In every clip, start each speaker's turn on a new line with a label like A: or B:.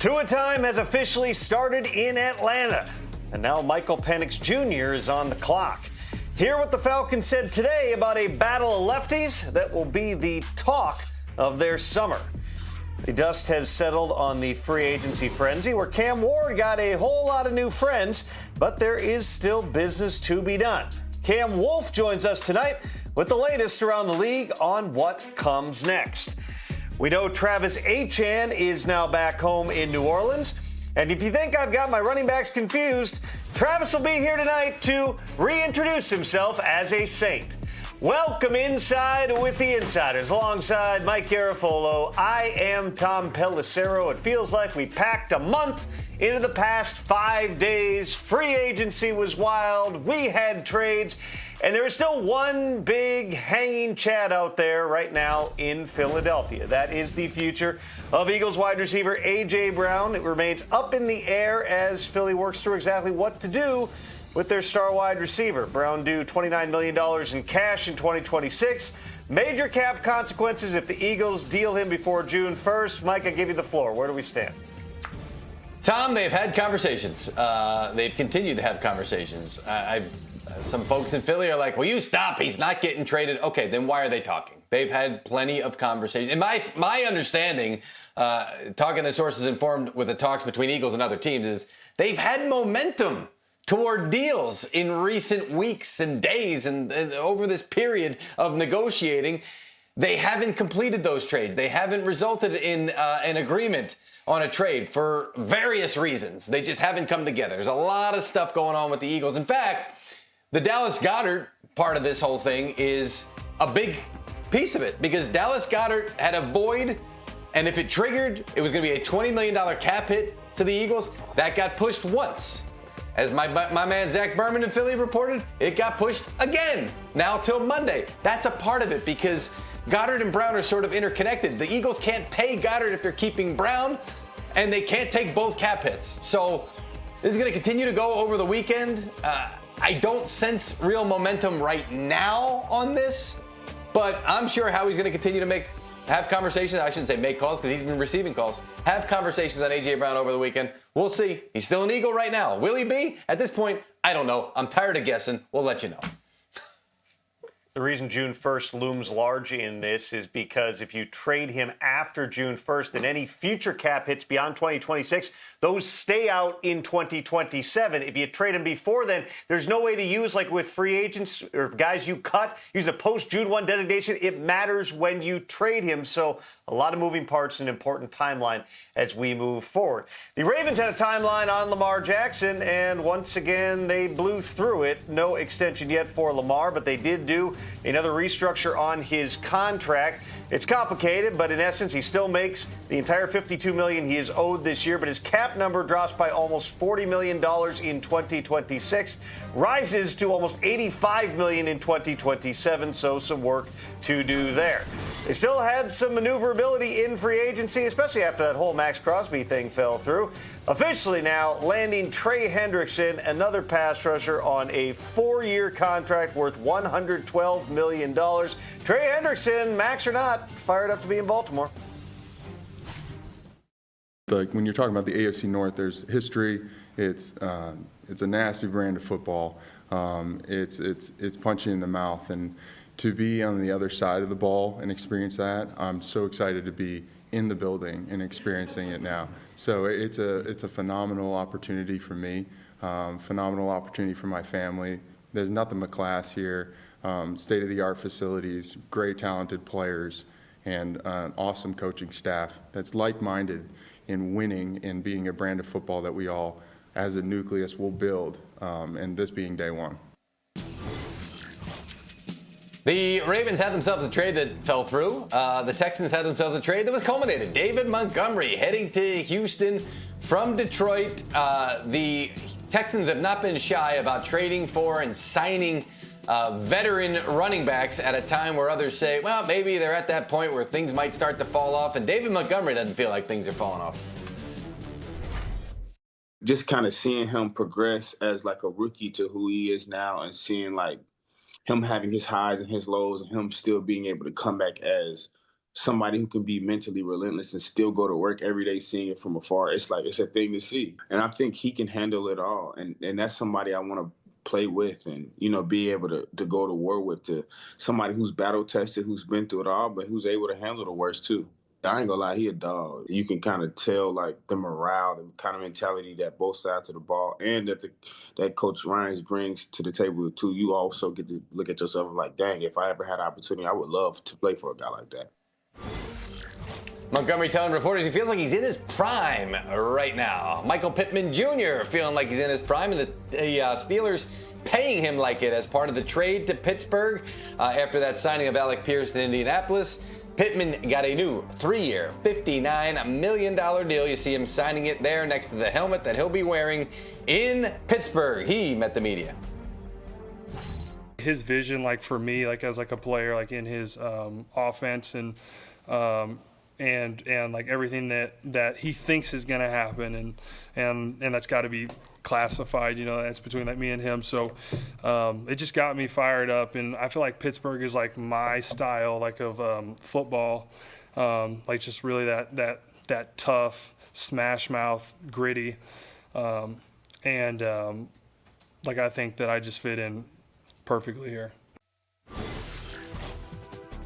A: Tua time has officially started in Atlanta, and now Michael Penix Jr. is on the clock. Hear what the Falcons said today about a battle of lefties that will be the talk of their summer. The dust has settled on the free agency frenzy, where Cam Ward got a whole lot of new friends, but there is still business to be done. Cam Wolfe joins us tonight with the latest around the league on what comes next. We know Travis Achan is now back home in New Orleans. And if you think I've got my running backs confused, Travis will be here tonight to reintroduce himself as a Saint. Welcome inside with the Insiders. Alongside Mike Garafolo, I am Tom Pelissero. It feels like we packed a month into the past 5 days. Free agency was wild. We had trades. And there is still one big hanging chat out there right now in Philadelphia. That is the future of Eagles wide receiver A.J. Brown. It remains up in the air as Philly works through exactly what to do with their star wide receiver. Brown due $29 million in cash in 2026. Major cap consequences if the Eagles deal him before June 1st. Mike, I give you the floor. Where do we stand?
B: Tom, they've had conversations. They've continued to have conversations. Some folks in Philly are like, will you stop? He's not getting traded. Okay, then why are they talking? They've had plenty of conversations. And my understanding, talking to sources informed with the talks between Eagles and other teams, is they've had momentum toward deals in recent weeks and days and over this period of negotiating. They haven't completed those trades. They haven't resulted in an agreement on a trade for various reasons. They just haven't come together. There's a lot of stuff going on with the Eagles. In fact, the Dallas Goedert part of this whole thing is a big piece of it because Dallas Goedert had a void, and if it triggered, it was going to be a $20 million cap hit to the Eagles. That got pushed once. As my man Zach Berman in Philly reported, it got pushed again, now till Monday. That's a part of it because Goedert and Brown are sort of interconnected. The Eagles can't pay Goedert if they're keeping Brown, and they can't take both cap hits. So this is going to continue to go over the weekend. I don't sense real momentum right now on this, but I'm sure Howie's going to continue to have conversations. I shouldn't say make calls because he's been receiving calls. Have conversations on A.J. Brown over the weekend. We'll see. He's still an Eagle right now. Will he be? At this point, I don't know. I'm tired of guessing. We'll let you know.
A: The reason June 1st looms large in this is because if you trade him after June 1st, then any future cap hits beyond 2026, those stay out in 2027. If you trade him before then, there's no way to use, like with free agents or guys you cut, using a post-June 1 designation. It matters when you trade him. So a lot of moving parts, an important timeline as we move forward. The Ravens had a timeline on Lamar Jackson, and once again, they blew through it. No extension yet for Lamar, but they did do another restructure on his contract. It's complicated, but in essence, he still makes the entire $52 million he is owed this year, but his cap number drops by almost $40 million in 2026, rises to almost $85 million in 2027, so some work to do there. They still had some maneuverability in free agency, especially after that whole Max Crosby thing fell through. Officially now landing Trey Hendrickson, another pass rusher, on a 4-year contract worth $112 million. Trey Hendrickson, Max or not, fired up to be in Baltimore.
C: Like when you're talking about the AFC North, there's history. It's a nasty brand of football. It's punchy in the mouth, and to be on the other side of the ball and experience that, I'm so excited to be in the building and experiencing it now. So it's a phenomenal opportunity for me, phenomenal opportunity for my family. There's nothing but class here, state-of-the-art facilities, great talented players, and an awesome coaching staff that's like-minded in winning and being a brand of football that we all, as a nucleus, will build, and this being day one.
B: The Ravens had themselves a trade that fell through. The Texans had themselves a trade that was culminated. David Montgomery heading to Houston from Detroit. The Texans have not been shy about trading for and signing veteran running backs at a time where others say, well, maybe they're at that point where things might start to fall off. And David Montgomery doesn't feel like things are falling off.
D: Just kind of seeing him progress as like a rookie to who he is now, and seeing like him having his highs and his lows, and him still being able to come back as somebody who can be mentally relentless and still go to work every day seeing it from afar. It's like, it's a thing to see. And I think he can handle it all. And that's somebody I want to play with and, be able to go to war with, to somebody who's battle tested, who's been through it all, but who's able to handle the worst too. I ain't gonna lie, he a dog. You can kind of tell like the morale, the kind of mentality that both sides of the ball and that Coach Ryans brings to the table too. You also get to look at yourself and like, dang, if I ever had an opportunity, I would love to play for a guy like that.
B: Montgomery telling reporters he feels like he's in his prime right now. Michael Pittman Jr. feeling like he's in his prime, and the Steelers paying him like it as part of the trade to Pittsburgh after that signing of Alec Pierce in Indianapolis. Pittman got a new 3-year, $59 million deal. You see him signing it there next to the helmet that he'll be wearing in Pittsburgh. He met the media.
E: His vision, like for me, like as like a player, like in his offense and like everything that he thinks is going to happen, and that's got to be classified, that's between like me and him. So it just got me fired up, and I feel like Pittsburgh is like my style, like of football, like just really that tough, smash mouth, gritty, and like I think that I just fit in perfectly here.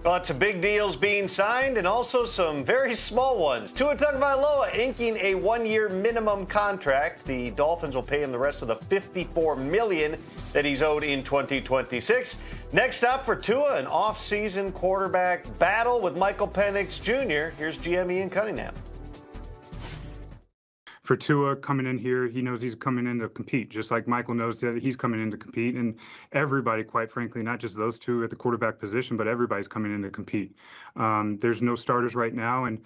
A: Lots of big deals being signed and also some very small ones. Tua Tagovailoa inking a 1-year minimum contract. The Dolphins will pay him the rest of the $54 million that he's owed in 2026. Next up for Tua, an off-season quarterback battle with Michael Penix Jr. Here's GM Ian Cunningham.
F: For Tua coming in here, he knows he's coming in to compete, just like Michael knows that he's coming in to compete. And everybody, quite frankly, not just those two at the quarterback position, but everybody's coming in to compete. There's no starters right now. And,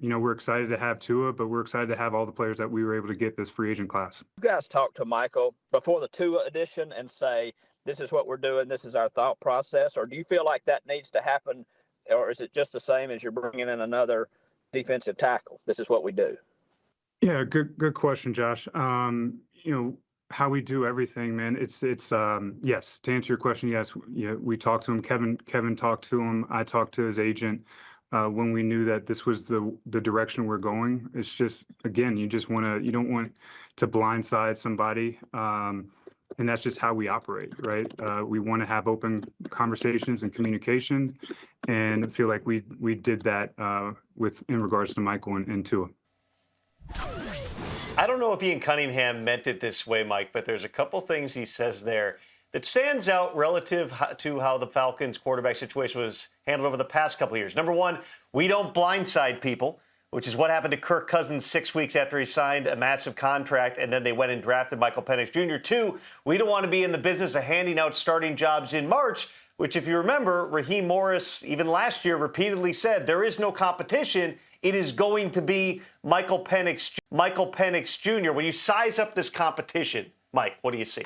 F: we're excited to have Tua, but we're excited to have all the players that we were able to get this free agent class.
G: You guys talk to Michael before the Tua edition and say, this is what we're doing, this is our thought process, or do you feel like that needs to happen, or is it just the same as you're bringing in another defensive tackle? This is what we do.
F: Yeah, good question, Josh. How we do everything, man. It's yes. To answer your question, yes. Yeah, we talked to him. Kevin talked to him. I talked to his agent when we knew that this was the direction we're going. It's just, again, you don't want to blindside somebody, and that's just how we operate, right? We want to have open conversations and communication, and I feel like we did that in regards to Michael and Tua.
A: I don't know if Ian Cunningham meant it this way, Mike, but there's a couple things he says there that stands out relative to how the Falcons quarterback situation was handled over the past couple of years. Number one, we don't blindside people, which is what happened to Kirk Cousins 6 weeks after he signed a massive contract, and then they went and drafted Michael Penix Jr. Two, we don't want to be in the business of handing out starting jobs in March, which, if you remember, Raheem Morris, even last year, repeatedly said there is no competition. It is going to be Michael Penix Jr. When you size up this competition, Mike, what do you see?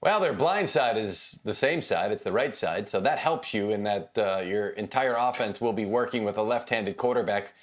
B: Well, their blind side is the same side. It's the right side. So that helps you in that your entire offense will be working with a left-handed quarterback,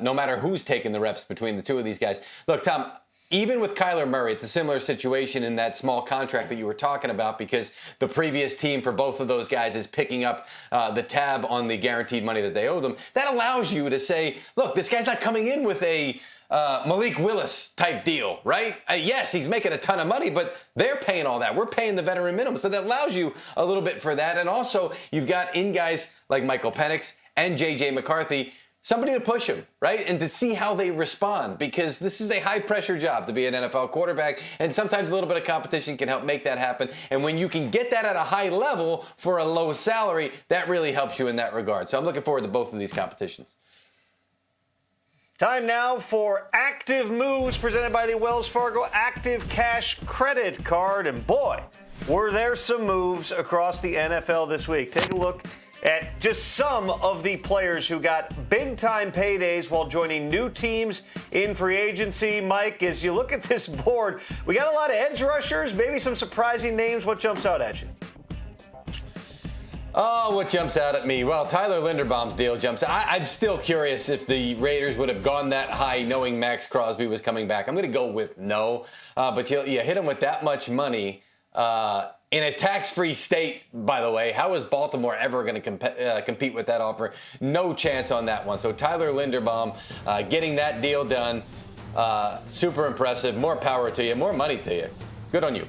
B: no matter who's taking the reps between the two of these guys. Look, Tom, even with Kyler Murray, it's a similar situation in that small contract that you were talking about, because the previous team for both of those guys is picking up the tab on the guaranteed money that they owe them. That allows you to say, look, this guy's not coming in with a Malik Willis type deal, right? Yes, he's making a ton of money, but they're paying all that. We're paying the veteran minimum. So that allows you a little bit for that. And also, you've got in guys like Michael Penix and J.J. McCarthy, somebody to push them, right? And to see how they respond, because this is a high-pressure job to be an NFL quarterback, and sometimes a little bit of competition can help make that happen. And when you can get that at a high level for a low salary, that really helps you in that regard. So I'm looking forward to both of these competitions.
A: Time now for Active Moves, presented by the Wells Fargo Active Cash Credit Card. And boy, were there some moves across the NFL this week. Take a look at just some of the players who got big-time paydays while joining new teams in free agency. Mike, as you look at this board, we got a lot of edge rushers, maybe some surprising names. What jumps out at you?
B: Oh, what jumps out at me? Well, Tyler Linderbaum's deal jumps out. I'm still curious if the Raiders would have gone that high knowing Max Crosby was coming back. I'm going to go with no. But you hit him with that much money. In a tax-free state, by the way, how is Baltimore ever going to compete with that offer? No chance on that one. So Tyler Linderbaum getting that deal done, super impressive. More power to you, more money to you. Good on you.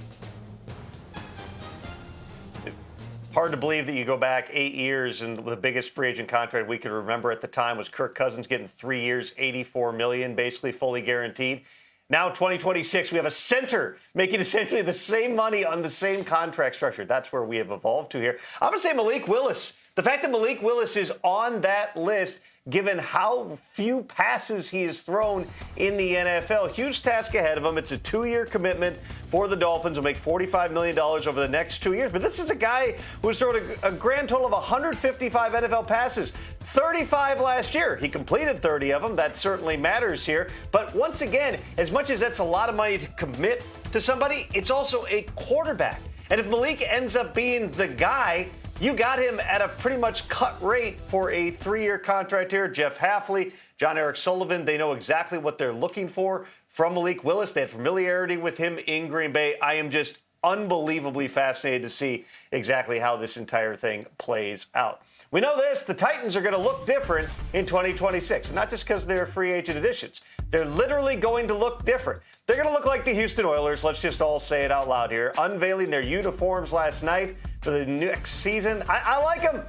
A: Hard to believe that you go back 8 years and the biggest free agent contract we could remember at the time was Kirk Cousins getting 3 years, $84 million, basically fully guaranteed. Now, 2026, we have a center making essentially the same money on the same contract structure. That's where we have evolved to here. I'm going to say Malik Willis. The fact that Malik Willis is on that list, given how few passes he has thrown in the NFL, huge task ahead of him. It's a 2-year commitment for the Dolphins. Will make $45 million over the next 2 years. But this is a guy who's thrown a grand total of 155 NFL passes, 35 last year. He completed 30 of them. That certainly matters here. But once again, as much as that's a lot of money to commit to somebody, it's also a quarterback. And if Malik ends up being the guy, you got him at a pretty much cut rate for a 3-year contract here. Jeff Hafley, John Eric Sullivan, they know exactly what they're looking for from Malik Willis. They had familiarity with him in Green Bay. I am just unbelievably fascinated to see exactly how this entire thing plays out. We know this, the Titans are going to look different in 2026, not just because they're free agent additions. They're literally going to look different. They're going to look like the Houston Oilers, let's just all say it out loud here, unveiling their uniforms last night for the next season. I like them.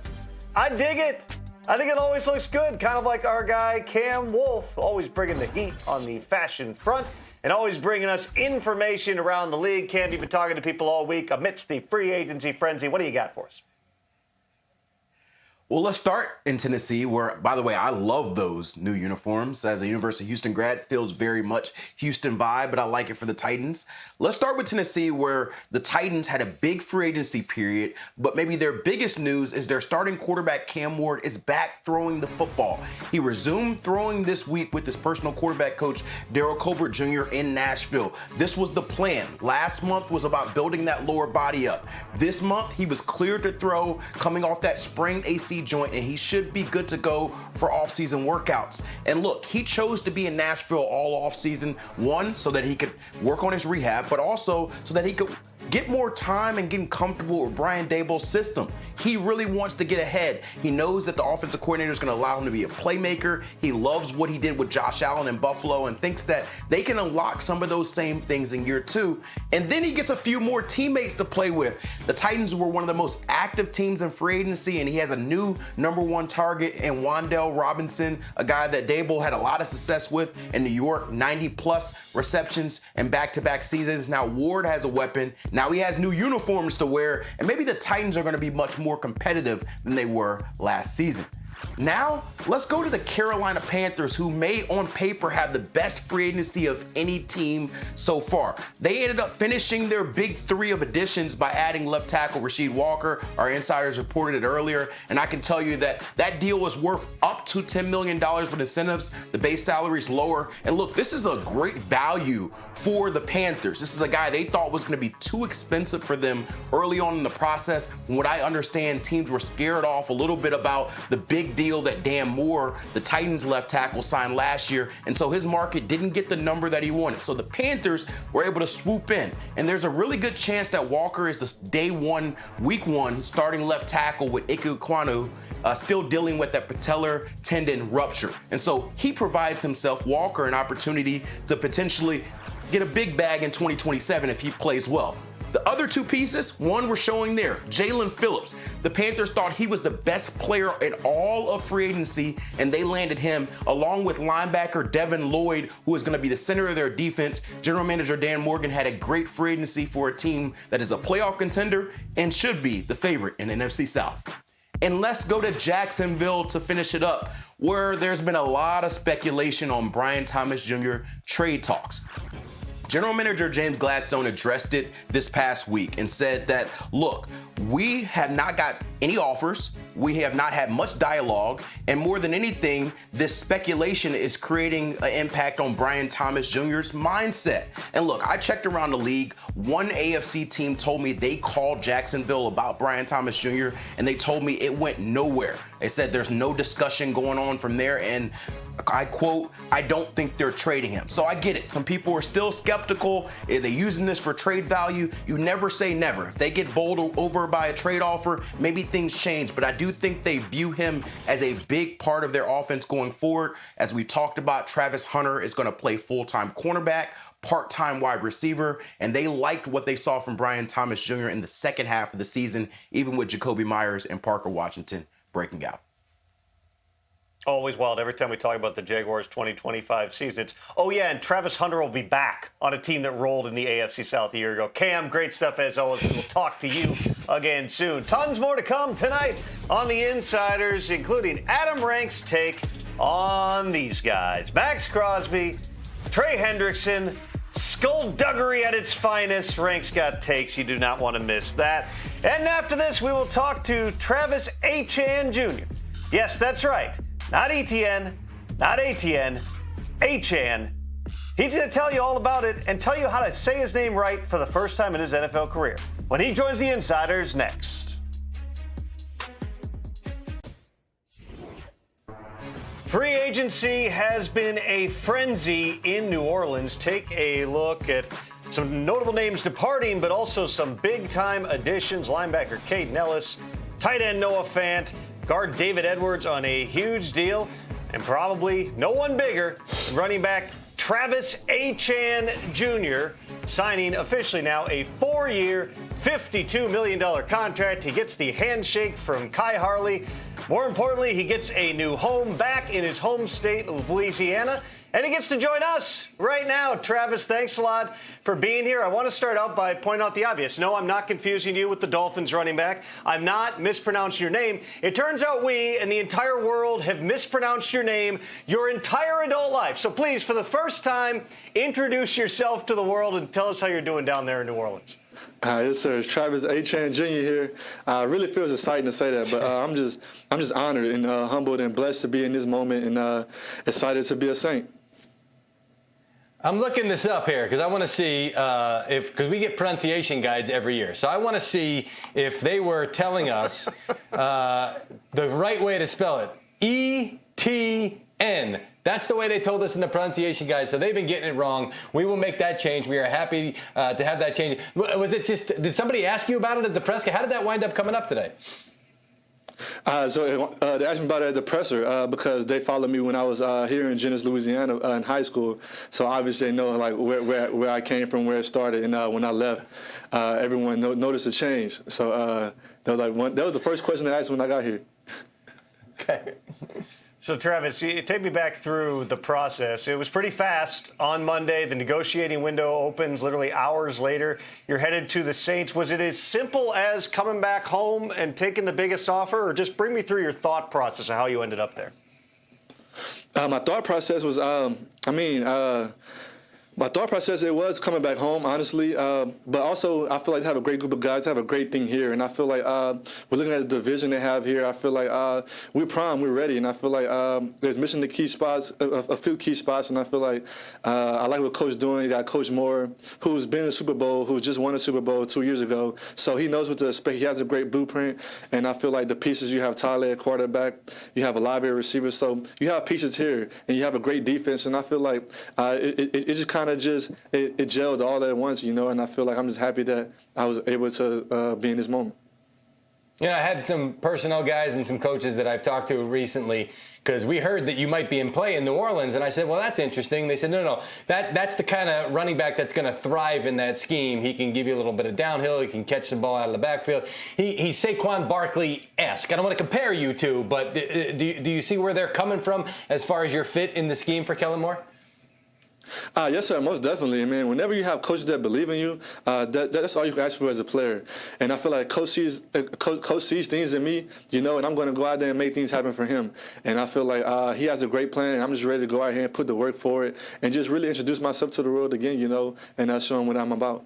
A: I dig it. I think it always looks good, kind of like our guy Cam Wolf, always bringing the heat on the fashion front and always bringing us information around the league. Cam, you've been talking to people all week amidst the free agency frenzy. What do you got for us?
H: Well, let's start in Tennessee, where, by the way, I love those new uniforms. As a University of Houston grad, feels very much Houston vibe, but I like it for the Titans. Let's start with Tennessee, where the Titans had a big free agency period, but maybe their biggest news is their starting quarterback, Cam Ward, is back throwing the football. He resumed throwing this week with his personal quarterback coach, Darryl Colbert Jr. in Nashville. This was the plan. Last month was about building that lower body up. This month, he was cleared to throw, coming off that sprained AC joint, and he should be good to go for off-season workouts. And look, he chose to be in Nashville all off-season, one, so that he could work on his rehab, but also so that he could get more time and getting comfortable with Brian Daboll's system. He really wants to get ahead. He knows that the offensive coordinator is going to allow him to be a playmaker. He loves what he did with Josh Allen in Buffalo and thinks that they can unlock some of those same things in year 2. And then he gets a few more teammates to play with. The Titans were one of the most active teams in free agency, and he has a new #1 target in Wan'Dale Robinson, a guy that Daboll had a lot of success with in New York, 90-plus receptions and back-to-back seasons. Now Ward has a weapon. Now he has new uniforms to wear, and maybe the Titans are going to be much more competitive than they were last season. Now, let's go to the Carolina Panthers, who may on paper have the best free agency of any team so far. They ended up finishing their big 3 of additions by adding left tackle Rasheed Walker. Our insiders reported it earlier, and I can tell you that that deal was worth up to $10 million with incentives. The base salary is lower. And look, this is a great value for the Panthers. This is a guy they thought was going to be too expensive for them early on in the process. From what I understand, teams were scared off a little bit about the big deal that Dan Moore, the Titans left tackle, signed last year, and so his market didn't get the number that he wanted. So the Panthers were able to swoop in, and there's a really good chance that Walker is the day 1, week 1 starting left tackle with Ike Ekwonu still dealing with that patellar tendon rupture. And so he provides himself, Walker, an opportunity to potentially get a big bag in 2027 if he plays well. The other 2 pieces, one we're showing there, Jalen Phillips. The Panthers thought he was the best player in all of free agency, and they landed him along with linebacker Devin Lloyd, who is going to be the center of their defense. General manager Dan Morgan had a great free agency for a team that is a playoff contender and should be the favorite in NFC South. And let's go to Jacksonville to finish it up, where there's been a lot of speculation on Brian Thomas Jr. trade talks. General Manager James Gladstone addressed it this past week and said that, look, we have not got any offers. We have not had much dialogue. And more than anything, this speculation is creating an impact on Brian Thomas Jr.'s mindset. And look, I checked around the league. One AFC team told me they called Jacksonville about Brian Thomas Jr., and they told me it went nowhere. They said there's no discussion going on from there. And I quote, I don't think they're trading him. So I get it. Some people are still skeptical. Are they using this for trade value? You never say never. If they get bowled over by a trade offer, maybe things change. But I do think they view him as a big part of their offense going forward. As we talked about, Travis Hunter is going to play full-time cornerback, part-time wide receiver, and they liked what they saw from Brian Thomas Jr. in the second half of the season, even with Jacoby Myers and Parker Washington breaking out.
A: Always wild. Every time we talk about the Jaguars 2025 season, it's, oh, yeah, and Travis Hunter will be back on a team that rolled in the AFC South a year ago. Cam, great stuff as always. We'll talk to you again soon. Tons more to come tonight on The Insiders, including Adam Rank's take on these guys. Max Crosby, Trey Hendrickson, skullduggery at its finest. Rank's got takes. You do not want to miss that. And after this, we will talk to Travis Achan Jr. Yes, that's right. Not ETN, not ATN, Achan. He's going to tell you all about it and tell you how to say his name right for the first time in his NFL career when he joins the Insiders next. Free agency has been a frenzy in New Orleans. Take a look at some notable names departing, but also some big-time additions. Linebacker Caden Ellis, tight end Noah Fant, guard David Edwards on a huge deal, and probably no one bigger than running back Travis Achan Jr. signing officially now a 4-year, $52 million contract. He gets the handshake from Kai Harley. More importantly, he gets a new home back in his home state of Louisiana. And he gets to join us right now. Travis, thanks a lot for being here. I want to start out by pointing out the obvious. No, I'm not confusing you with the Dolphins running back. I'm not mispronouncing your name. It turns out we and the entire world have mispronounced your name your entire adult life. So please, for the first time, introduce yourself to the world and tell us how you're doing down there in New Orleans.
I: Yes, sir. It's Travis Achan Jr. here. Really feels exciting to say that, but I'm just honored and humbled and blessed to be in this moment and excited to be a Saint.
B: I'm looking this up here because I want to see because we get pronunciation guides every year. So I want to see if they were telling us the right way to spell it. E-T-N. That's the way they told us in the pronunciation guide. So they've been getting it wrong. We will make that change. We are happy to have that change. Was it just, did somebody ask you about it at the press? How did that wind up coming up today?
I: So they asked me about it at the presser because they followed me when I was here in Genesee, Louisiana in high school. So obviously they know like where I came from, where it started, and when I left, everyone noticed a change. So that was the first question they asked when I got here.
A: Okay. So, Travis, take me back through the process. It was pretty fast on Monday. The negotiating window opens literally hours later. You're headed to the Saints. Was it as simple as coming back home and taking the biggest offer, or just bring me through your thought process of how you ended up there?
I: My thought process was, my thought process, it was coming back home, honestly. But also, I feel like they have a great group of guys, they have a great thing here. And I feel like we're looking at the division they have here. I feel like we're primed, we're ready. And I feel like there's missing the key spots, a few key spots. And I feel like I like what Coach doing. You got Coach Moore, who's been in the Super Bowl, who just won a Super Bowl 2 years ago. So he knows what to expect. He has a great blueprint. And I feel like the pieces, you have Tyler at quarterback, you have a library receiver. So you have pieces here, and you have a great defense. And I feel like it just kind of it gelled all at once, and I feel like I'm just happy that I was able to be in this moment.
B: I had some personnel guys and some coaches that I've talked to recently because we heard that you might be in play in New Orleans, and I said, well, that's interesting. They said, no, that's the kind of running back that's going to thrive in that scheme. He can give you a little bit of downhill. He can catch the ball out of the backfield. He's Saquon Barkley-esque. I don't want to compare you two, but do you see where they're coming from as far as your fit in the scheme for Kellen Moore?
I: Yes, sir, most definitely. Man, whenever you have coaches that believe in you, that's all you can ask for as a player. And I feel like Coach sees things in me, and I'm going to go out there and make things happen for him. And I feel like he has a great plan, and I'm just ready to go out here and put the work for it and just really introduce myself to the world again, and show him what I'm about.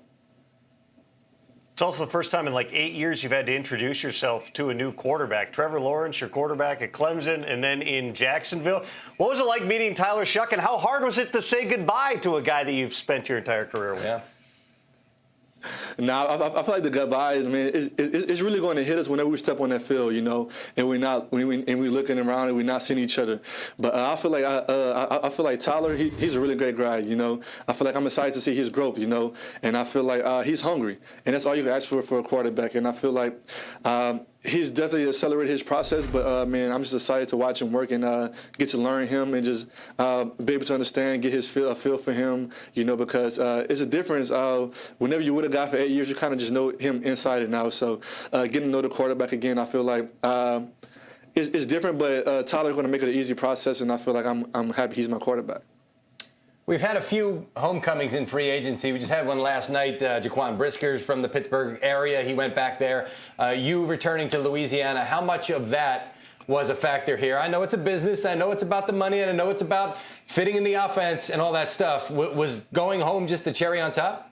A: It's also the first time in like 8 years you've had to introduce yourself to a new quarterback. Trevor Lawrence, your quarterback at Clemson, and then in Jacksonville. What was it like meeting Tyler Shough, and how hard was it to say goodbye to a guy that you've spent your entire career with?
B: Yeah.
I: Now, I feel like the goodbyes, man, it's really going to hit us whenever we step on that field, you know, and we're looking around and we're not seeing each other. But I feel like Tyler, he's a really great guy, you know. I feel like I'm excited to see his growth, you know, and I feel like he's hungry, and that's all you can ask for a quarterback. And I feel like he's definitely accelerated his process, but man, I'm just excited to watch him work and get to learn him and just be able to understand, get his feel for him, you know, because it's a difference. Whenever you're with a guy for 8 years, you kind of just know him inside and out. So getting to know the quarterback again, I feel like it's different, but Tyler's going to make it an easy process, and I feel like I'm happy he's my quarterback.
B: We've had a few homecomings in free agency. We just had one last night. Jaquan Brisker's from the Pittsburgh area. He went back there. You returning to Louisiana, how much of that was a factor here? I know it's a business. I know it's about the money, and I know it's about fitting in the offense and all that stuff. Was going home just the cherry on top?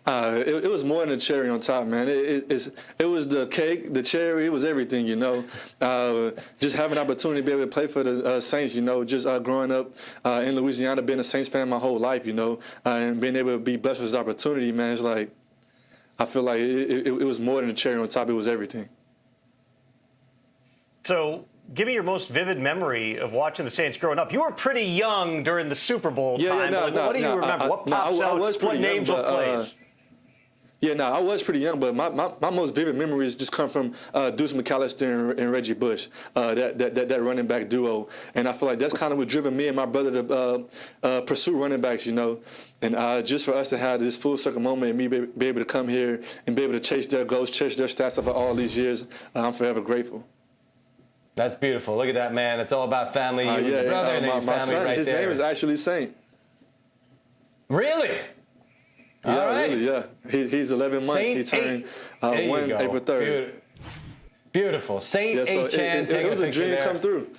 I: It was more than a cherry on top, man. It was the cake, the cherry. It was everything, you know. Just having an opportunity to be able to play for the Saints, you know, just growing up in Louisiana, being a Saints fan my whole life, you know, and being able to be blessed with this opportunity, man, it's like I feel like it was more than a cherry on top. It was everything.
A: So give me your most vivid memory of watching the Saints growing up. You were pretty young during the Super Bowl time. What do you remember? What pops out? What names, what plays?
I: I was pretty young, but my most vivid memories just come from Deuce McAllister and Reggie Bush, that running back duo. And I feel like that's kind of what driven me and my brother to pursue running backs, you know. And just for us to have this full circle moment and me be able to come here and be able to chase their goals, chase their stats over all these years, I'm forever grateful.
B: That's beautiful. Look at that, man. It's all about family. You and your brother and your family
I: son,
B: right
I: his
B: there.
I: His name is actually Saint.
B: Really?
I: Yeah,
B: all right.
I: Really, yeah. He's 11 months.
B: Saint
I: he turned April 3rd.
B: Beautiful. Saint
I: so
B: Achan taking
I: it was a dream
B: there.
I: come through.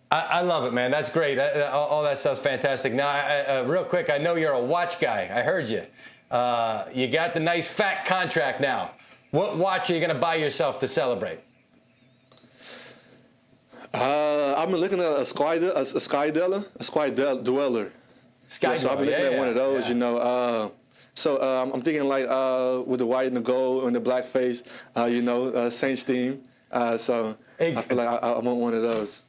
B: I love it, man. That's great. All that stuff's fantastic. Now, real quick, I know you're a watch guy. I heard you. You got the nice fat contract now. What watch are you going to buy yourself to celebrate?
I: I've been looking at a Sky Dweller. So I've been looking at one of those, you know. I'm thinking like with the white and the gold and the black face, you know, Saints theme. So I feel like I want one of those.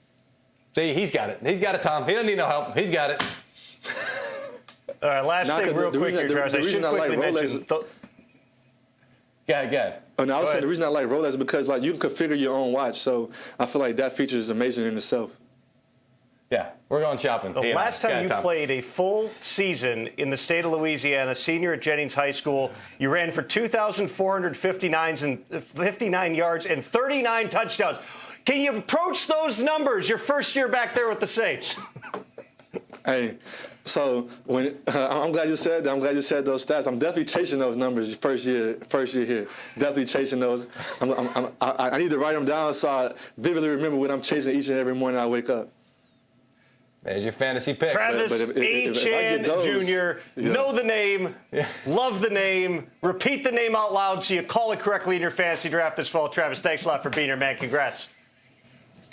B: See, he's got it. He's got it, Tom. He doesn't need no help. He's got it.
A: All right, last thing real quick here, Travis. I should quickly mention.
B: Go ahead.
I: Oh, no, I was saying the reason I like Rolex is because like you can configure your own watch. So I feel like that feature is amazing in itself.
B: Yeah, we're going shopping.
A: The last time you played a full season in the state of Louisiana, senior at Jennings High School, you ran for 2,459 yards and 39 touchdowns. Can you approach those numbers your first year back there with the Saints?
I: Hey, so when I'm glad you said that. I'm glad you said those stats. I'm definitely chasing those numbers first year here. Definitely chasing those. I need to write them down so I vividly remember what I'm chasing each and every morning I wake up.
B: There's your fantasy pick.
A: Travis Achan Jr., know the name, love the name, repeat the name out loud so you call it correctly in your fantasy draft this fall. Travis, thanks a lot for being here, man. Congrats.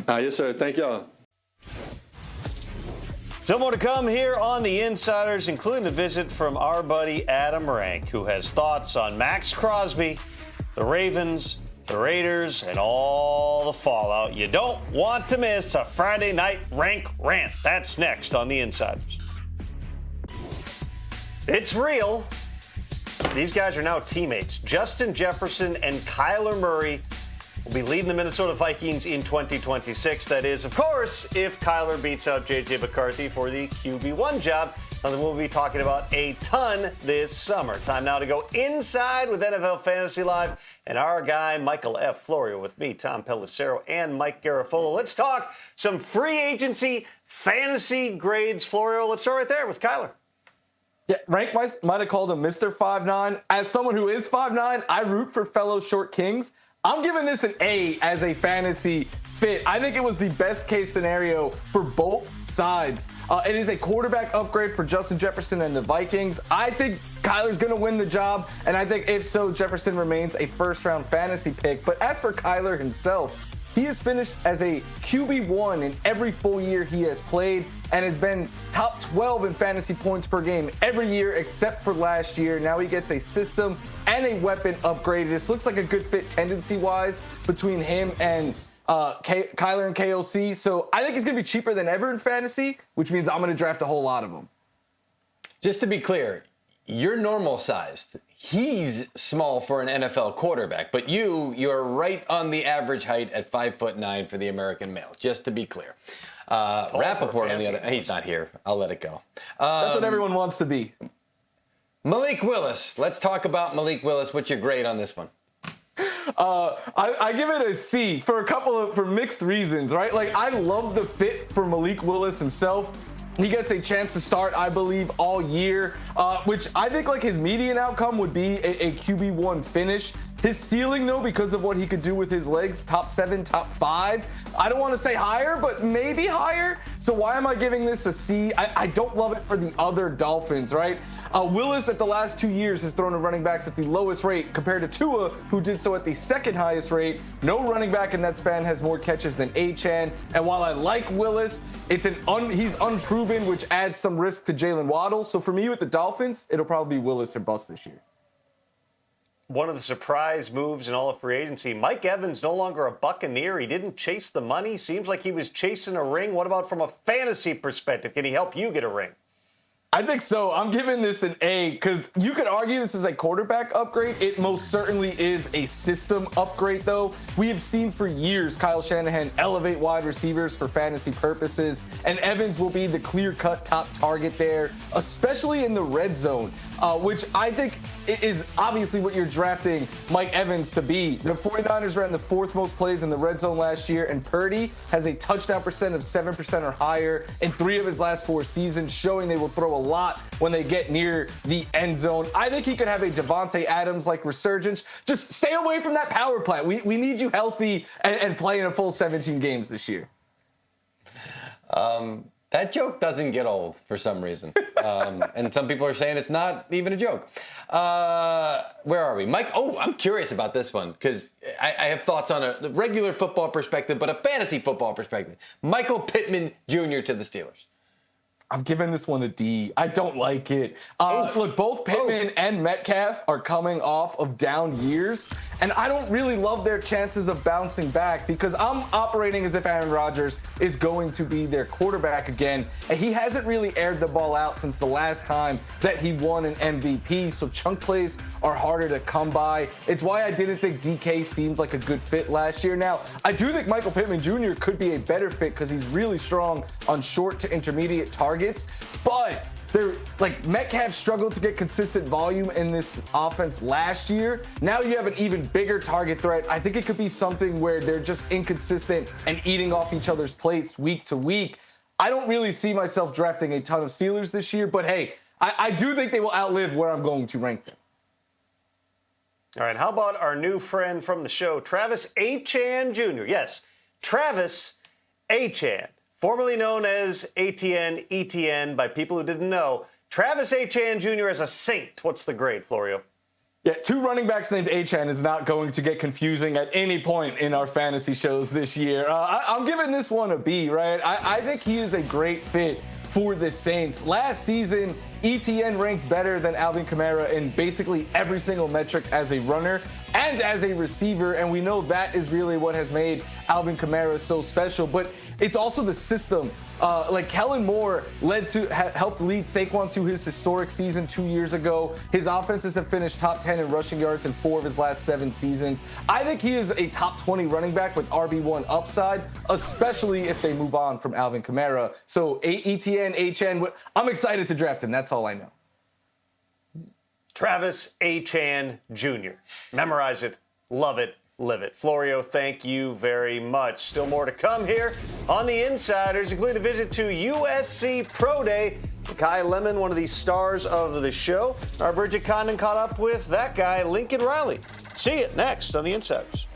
I: Yes, sir. Thank y'all.
A: Still more to come here on The Insiders, including the visit from our buddy Adam Rank, who has thoughts on Max Crosby, the Ravens, the Raiders, and all the fallout. You don't want to miss a Friday night Rank rant. That's next on The Insiders. It's real. These guys are now teammates. Justin Jefferson and Kyler Murray will be leading the Minnesota Vikings in 2026. That is, of course, if Kyler beats out J.J. McCarthy for the QB1 job. Something we'll be talking about a ton this summer. Time now to go inside with NFL Fantasy Live and our guy, Michael F. Florio, with me, Tom Pelissero, and Mike Garafolo. Let's talk some free agency fantasy grades. Florio, let's start right there with Kyler.
J: Yeah, Rank might have called him Mr. 5'9". As someone who is 5'9", I root for fellow short kings. I'm giving this an A as a fantasy fit. I think it was the best case scenario for both sides. It is a quarterback upgrade for Justin Jefferson and the Vikings. I think Kyler's going to win the job, and I think if so, Jefferson remains a first-round fantasy pick. But as for Kyler himself, he has finished as a QB1 in every full year he has played and has been top 12 in fantasy points per game every year except for last year. Now he gets a system and a weapon upgrade. This looks like a good fit tendency-wise between him and Kyler and KOC. So I think he's going to be cheaper than ever in fantasy, which means I'm going to draft a whole lot of them.
B: Just to be clear, you're normal sized. He's small for an NFL quarterback, but you're right on the average height at 5'9" for the American male, just to be clear. Rappaport on the other, he's not here. I'll let it go.
J: That's what everyone wants to be.
B: Malik Willis. Let's talk about Malik Willis. What's your grade on this one?
J: I give it a C for mixed reasons, right? Like, I love the fit for Malik Willis himself. He gets a chance to start, I believe, all year, which I think like his median outcome would be a QB1 finish. His ceiling, though, because of what he could do with his legs, top 7, top 5. I don't want to say higher, but maybe higher. So why am I giving this a C? I don't love it for the other Dolphins, right? Willis at the last 2 years has thrown to running backs at the lowest rate compared to Tua, who did so at the second highest rate. No running back in that span has more catches than Achan. And while I like Willis, he's unproven, which adds some risk to Jalen Waddle. So for me with the Dolphins, it'll probably be Willis or bust this year.
A: One of the surprise moves in all of free agency. Mike Evans no longer a Buccaneer. He didn't chase the money. Seems like he was chasing a ring. What about from a fantasy perspective? Can he help you get a ring?
J: I think so. I'm giving this an A because you could argue this is a quarterback upgrade. It most certainly is a system upgrade, though. We have seen for years Kyle Shanahan elevate wide receivers for fantasy purposes, and Evans will be the clear-cut top target there, especially in the red zone, which I think is obviously what you're drafting Mike Evans to be. The 49ers ran the 4th most plays in the red zone last year, and Purdy has a touchdown percent of 7% or higher in 3 of his last 4 seasons, showing they will throw a lot when they get near the end zone. I think he could have a Devontae Adams-like resurgence. Just stay away from that power plant. We need you healthy and playing a full 17 games this year.
B: That joke doesn't get old for some reason. And some people are saying it's not even a joke. Where are we? Mike, I'm curious about this one because I have thoughts on a regular football perspective, but a fantasy football perspective. Michael Pittman Jr. to the Steelers.
J: I'm giving this one a D. I don't like it. Look, both Pittman and Metcalf are coming off of down years, and I don't really love their chances of bouncing back because I'm operating as if Aaron Rodgers is going to be their quarterback again, and he hasn't really aired the ball out since the last time that he won an MVP, so chunk plays are harder to come by. It's why I didn't think DK seemed like a good fit last year. Now, I do think Michael Pittman Jr. could be a better fit because he's really strong on short to intermediate targets, but Metcalf struggled to get consistent volume in this offense last year. Now you have an even bigger target threat. I think it could be something where they're just inconsistent and eating off each other's plates week to week. I don't really see myself drafting a ton of Steelers this year, but hey, I do think they will outlive where I'm going to rank them.
A: All right, how about our new friend from the show, Travis Achan Jr.? Yes, Travis Achan, formerly known as ATN, ETN by people who didn't know. Travis Achan Jr. is a saint. What's the grade, Florio?
J: Yeah, 2 running backs named Achan is not going to get confusing at any point in our fantasy shows this year. I'm giving this one a B, right? I think he is a great fit for the Saints. Last season, ETN ranked better than Alvin Kamara in basically every single metric as a runner and as a receiver, and we know that is really what has made Alvin Kamara so special. But it's also the system. Kellen Moore helped lead Saquon to his historic season 2 years ago. His offenses have finished top 10 in rushing yards in 4 of his last 7 seasons. I think he is a top 20 running back with RB1 upside, especially if they move on from Alvin Kamara. So ETN, HN, I'm excited to draft him. That's all I know.
A: Travis Achan Jr. Memorize it, love it, live it. Florio, thank you very much. Still more to come here on The Insiders, including a visit to USC Pro Day. Kai Lemon, one of the stars of the show. Our Bridget Condon caught up with that guy, Lincoln Riley. See you next on The Insiders.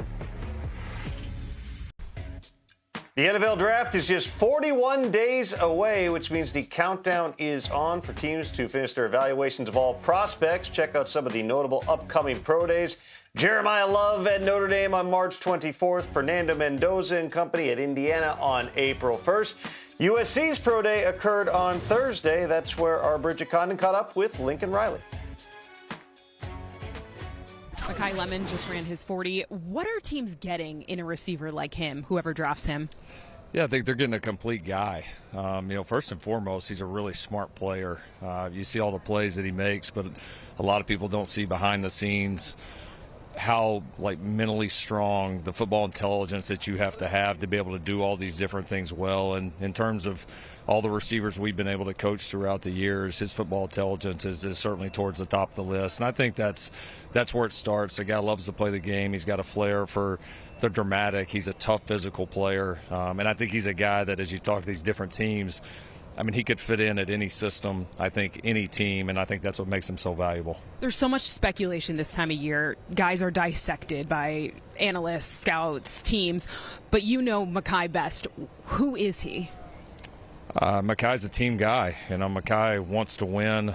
A: The NFL Draft is just 41 days away, which means the countdown is on for teams to finish their evaluations of all prospects. Check out some of the notable upcoming pro days. Jeremiah Love at Notre Dame on March 24th. Fernando Mendoza and company at Indiana on April 1st. USC's pro day occurred on Thursday. That's where our Bridget Condon caught up with Lincoln Riley.
K: Makai Lemon just ran his 40. What are teams getting in a receiver like him, whoever drafts him?
L: Yeah, I think they're getting a complete guy. First and foremost, he's a really smart player. You see all the plays that he makes, but a lot of people don't see behind the scenes how mentally strong the football intelligence that you have to be able to do all these different things well. And in terms of all the receivers we've been able to coach throughout the years, his football intelligence is certainly towards the top of the list. And I think that's where it starts. The guy loves to play the game. He's got a flair for the dramatic. He's a tough physical player. And I think he's a guy that, as you talk to these different teams, he could fit in at any system, I think, any team, and I think that's what makes him so valuable.
K: There's so much speculation this time of year. Guys are dissected by analysts, scouts, teams, but you know Makai best. Who is he?
L: Makai's a team guy. Makai wants to win.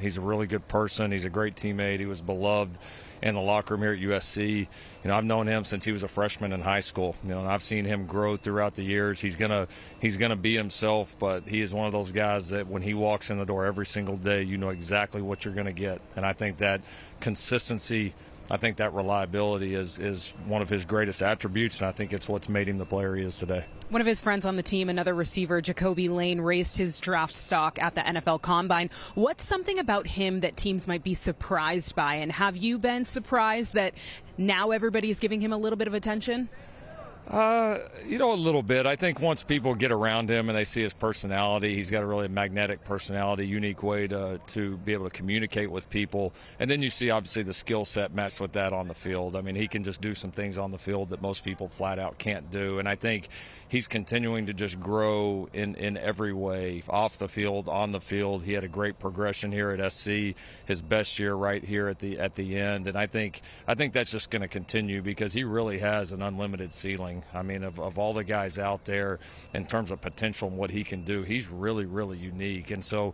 L: He's a really good person. He's a great teammate. He was beloved in the locker room here at USC. I've known him since he was a freshman in high school. And I've seen him grow throughout the years. He's gonna be himself, but he is one of those guys that when he walks in the door every single day, you know exactly what you're gonna get. And I think that consistency, I think that reliability is one of his greatest attributes, and I think it's what's made him the player he is today.
K: One of his friends on the team, another receiver, Jacoby Lane, raised his draft stock at the NFL Combine. What's something about him that teams might be surprised by? And have you been surprised that now everybody's giving him a little bit of attention?
L: A little bit. I think once people get around him and they see his personality, he's got a really magnetic personality, unique way to be able to communicate with people. And then you see, obviously, the skill set matched with that on the field. He can just do some things on the field that most people flat out can't do. And I think he's continuing to just grow in every way, off the field, on the field. He had a great progression here at SC, his best year right here at the end. And I think that's just going to continue because he really has an unlimited ceiling. Of all the guys out there in terms of potential and what he can do, he's really, really unique. And so,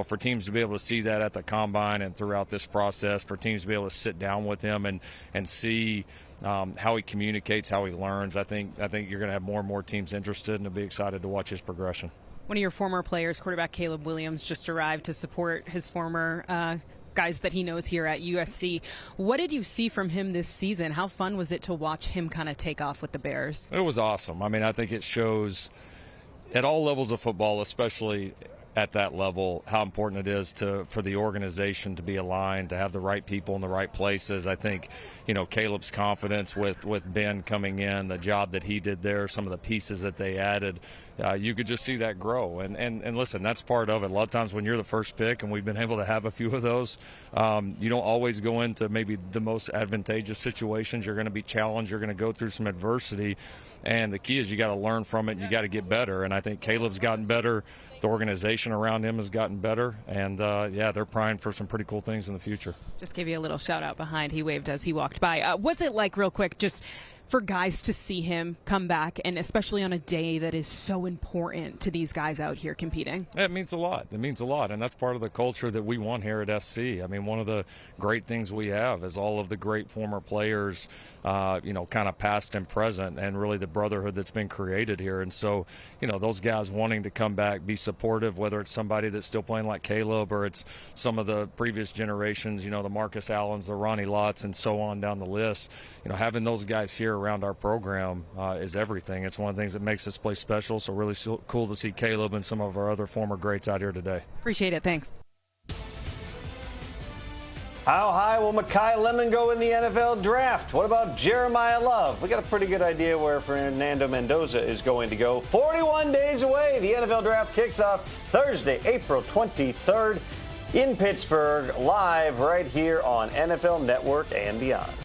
L: for teams to be able to see that at the Combine and throughout this process, for teams to be able to sit down with him and see how he communicates, how he learns, I think you're going to have more and more teams interested, and they'll be excited to watch his progression.
K: One of your former players, quarterback Caleb Williams, just arrived to support his former guys that he knows here at USC. What did you see from him this season? How fun was it to watch him kind of take off with the Bears?
L: It was awesome. I think it shows at all levels of football, especially at that level, how important it is for the organization to be aligned, to have the right people in the right places. I think, Caleb's confidence with Ben coming in, the job that he did there, some of the pieces that they added, you could just see that grow. And listen, that's part of it. A lot of times when you're the first pick, and we've been able to have a few of those, you don't always go into maybe the most advantageous situations. You're going to be challenged. You're going to go through some adversity. And the key is you got to learn from it, and you got to get better. And I think Caleb's gotten better. The organization around him has gotten better, and they're primed for some pretty cool things in the future.
K: Just give you a little shout out behind. He waved as he walked by. What's it like, real quick, just for guys to see him come back, and especially on a day that is so important to these guys out here competing?
L: It means a lot. It means a lot, and that's part of the culture that we want here at SC. One of the great things we have is all of the great former players, kind of past and present, and really the brotherhood that's been created here. And so, those guys wanting to come back, be supportive, whether it's somebody that's still playing like Caleb or it's some of the previous generations, the Marcus Allens, the Ronnie Lotts, and so on down the list. Having those guys here around our program is everything. It's one of the things that makes this place special. So really cool to see Caleb and some of our other former greats out here today.
K: Appreciate it. Thanks.
A: How high will Makai Lemon go in the NFL Draft? What about Jeremiah Love? We got a pretty good idea where Fernando Mendoza is going to go. 41 days away, the NFL Draft kicks off Thursday, April 23rd in Pittsburgh, live right here on NFL Network and beyond.